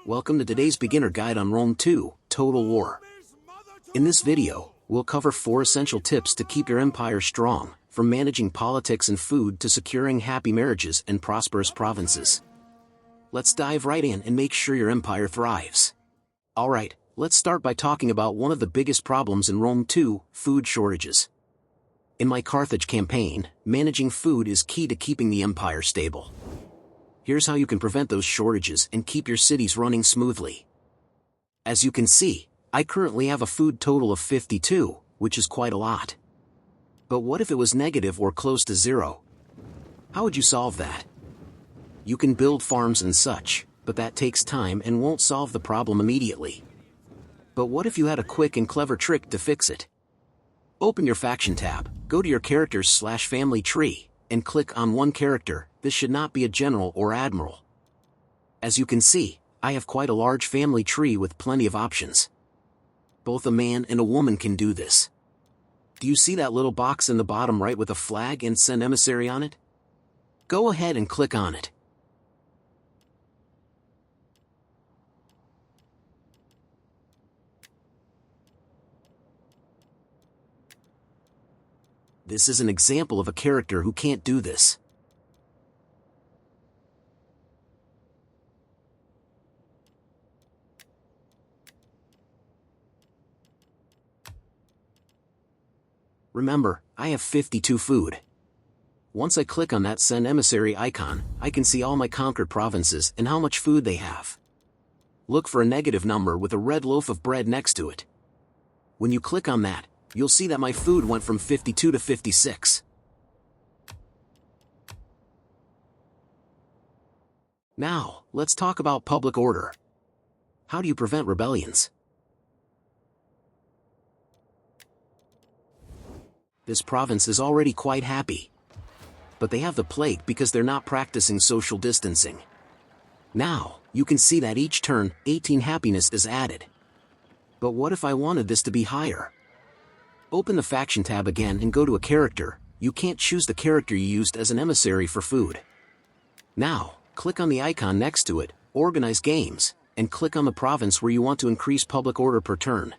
Welcome to today's beginner guide on Rome 2, Total War. In this video, we'll cover 4 essential tips to keep your empire strong, from managing politics and food to securing happy marriages and prosperous provinces. Let's dive right in and make sure your empire thrives. Alright, let's start by talking about one of the biggest problems in Rome 2, food shortages. In my Carthage campaign, managing food is key to keeping the empire stable. Here's how you can prevent those shortages and keep your cities running smoothly. As you can see, I currently have a food total of 52, which is quite a lot. But what if it was negative or close to 0? How would you solve that? You can build farms and such, but that takes time and won't solve the problem immediately. But what if you had a quick and clever trick to fix it? Open your faction tab, go to your characters/family tree, and click on one character. This should not be a general or admiral. As you can see, I have quite a large family tree with plenty of options. Both a man and a woman can do this. Do you see that little box in the bottom right with a flag and send emissary on it? Go ahead and click on it. This is an example of a character who can't do this. Remember, I have 52 food. Once I click on that send emissary icon, I can see all my conquered provinces and how much food they have. Look for a negative number with a red loaf of bread next to it. When you click on that, you'll see that my food went from 52 to 56. Now, let's talk about public order. How do you prevent rebellions? This province is already quite happy. But they have the plague because they're not practicing social distancing. Now, you can see that each turn, 18 happiness is added. But what if I wanted this to be higher? Open the faction tab again and go to a character. You can't choose the character you used as an emissary for food. Now, click on the icon next to it, Organize Games, and click on the province where you want to increase public order per turn.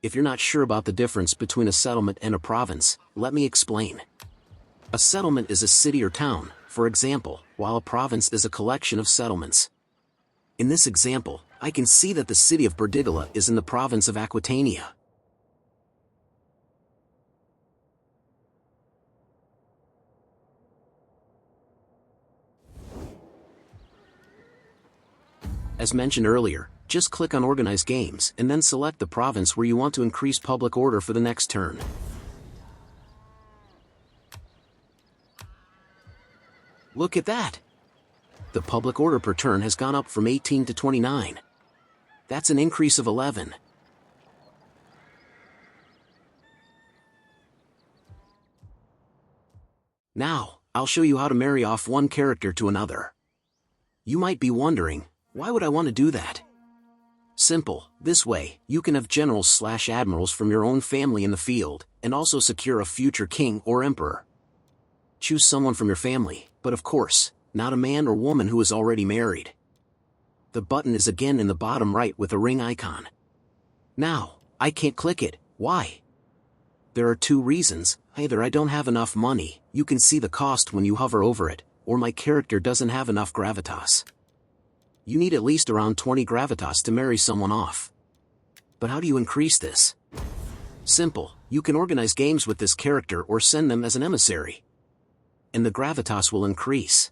If you're not sure about the difference between a settlement and a province, let me explain. A settlement is a city or town, for example, while a province is a collection of settlements. In this example, I can see that the city of Burdigala is in the province of Aquitania. As mentioned earlier, just click on Organize Games and then select the province where you want to increase public order for the next turn. Look at that! The public order per turn has gone up from 18 to 29. That's an increase of 11. Now, I'll show you how to marry off one character to another. You might be wondering, why would I want to do that? Simple, this way, you can have generals/admirals from your own family in the field, and also secure a future king or emperor. Choose someone from your family, but of course, not a man or woman who is already married. The button is again in the bottom right with a ring icon. Now, I can't click it, why? There are 2 reasons. Either I don't have enough money, you can see the cost when you hover over it, or my character doesn't have enough gravitas. You need at least around 20 gravitas to marry someone off. But how do you increase this? Simple, you can organize games with this character or send them as an emissary. And the gravitas will increase.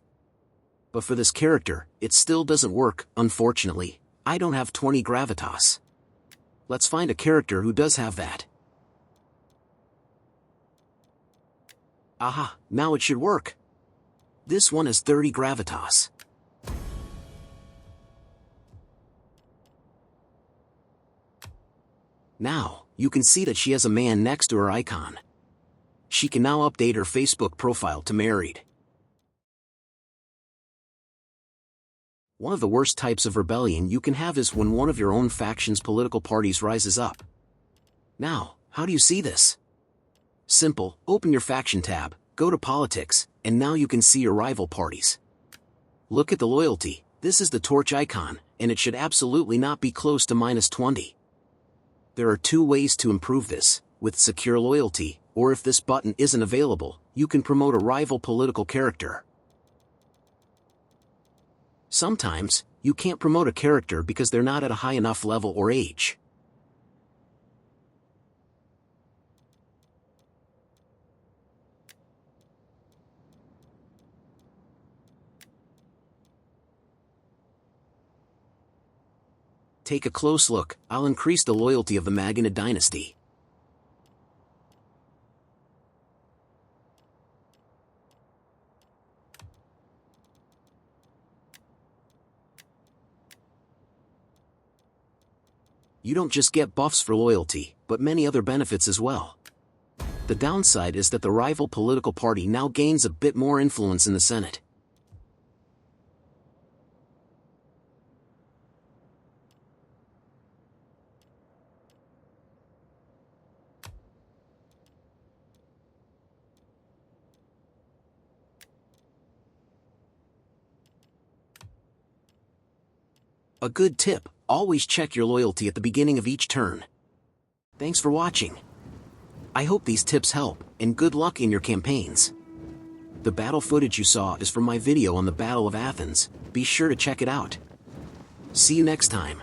But for this character, it still doesn't work, unfortunately. I don't have 20 gravitas. Let's find a character who does have that. Aha, now it should work. This one has 30 gravitas. Now, you can see that she has a man next to her icon. She can now update her Facebook profile to married. One of the worst types of rebellion you can have is when one of your own faction's political parties rises up. Now, how do you see this? Simple, open your faction tab, go to politics, and now you can see your rival parties. Look at the loyalty, this is the torch icon, and it should absolutely not be close to -20. There are two ways to improve this, with secure loyalty, or if this button isn't available, you can promote a rival political character. Sometimes, you can't promote a character because they're not at a high enough level or age. Take a close look, I'll increase the loyalty of the Maginid dynasty. You don't just get buffs for loyalty, but many other benefits as well. The downside is that the rival political party now gains a bit more influence in the Senate. A good tip, always check your loyalty at the beginning of each turn. Thanks for watching. I hope these tips help, and good luck in your campaigns. The battle footage you saw is from my video on the Battle of Athens, be sure to check it out. See you next time.